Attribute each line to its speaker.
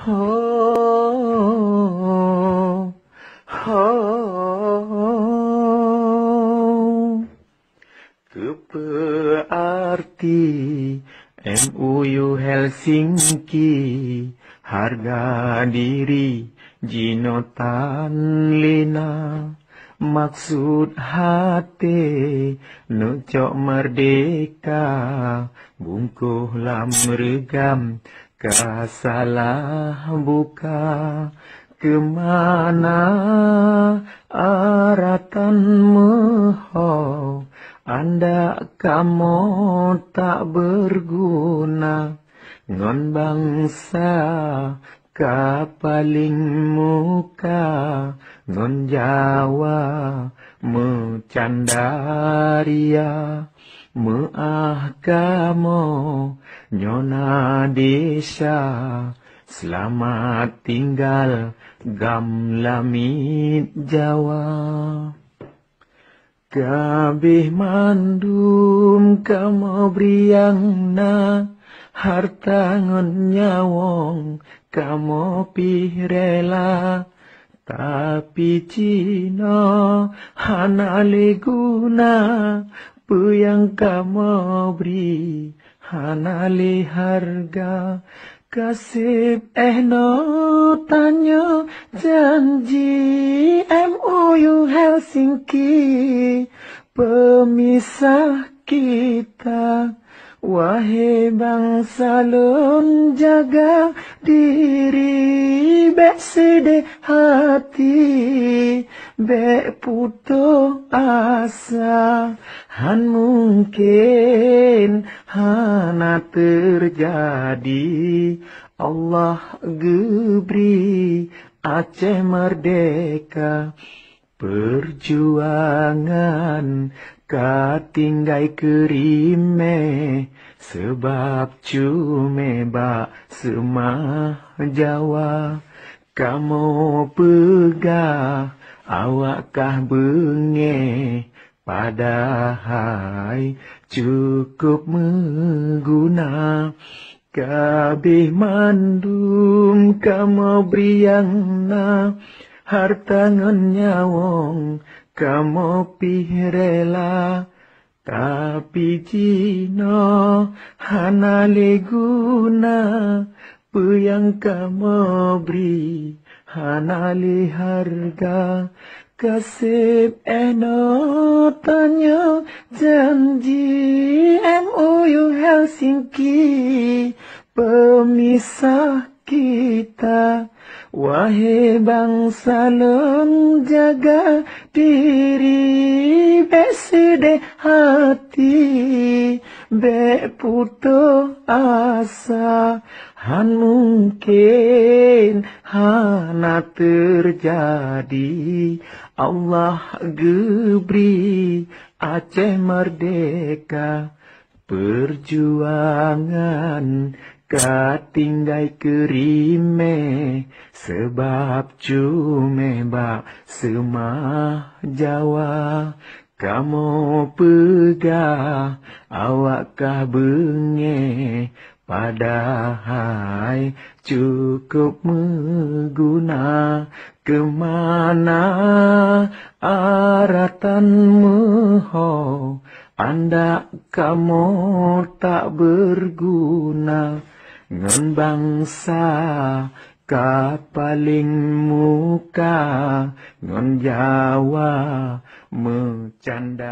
Speaker 1: Oh, oh, kepearti MUU Helsinki, harga diri jinotan lina, maksud hati nucok merdeka, bungkuh lam regam kasalah buka. Kemana aratan mehau, anda kamu tak berguna, ngon bangsa kapaling muka, ngon Jawa mecandaria, kamu nyona desa, selamat tinggal gam lamit Jawa. Kabeh mandum kamu briangna, harta ngon nyawong kamu pirela, tapi Cina hanale guna, puyang kamu beri hanale harga. Kasih no tanya janji MUU Helsinki, pemisah kita. Wahai bangsa lun, jaga diri, bek sedih hati, bek putus asa, han mungkin hana terjadi. Allah geberi Aceh merdeka, perjuangan katinggai kerime, sebab cume bak semah Jawa. Kamu pegah awakkah benge, padahal cukup mengguna. Kabeh mandum kamu briangna, harta ngon nyawong kamu pirela, tapi Cina hanale guna, puyang kamu beri hanale harga. Kasih no tanya janji MUU Helsinki, pemisah kita. Wahai bangsa lem, jaga diri, bek sedih hati, bek putus asa, han mungkin hana terjadi. Allah geberi Aceh merdeka, perjuangan katinggai kerime, sebab cume bak semah Jawa. Kamu pegah awakkah benge, padahal cukup mengguna. Kemana aratan mehau, anda kamu tak berguna, ngon bangsa kapaling muka, ngon Jawa mecandaria.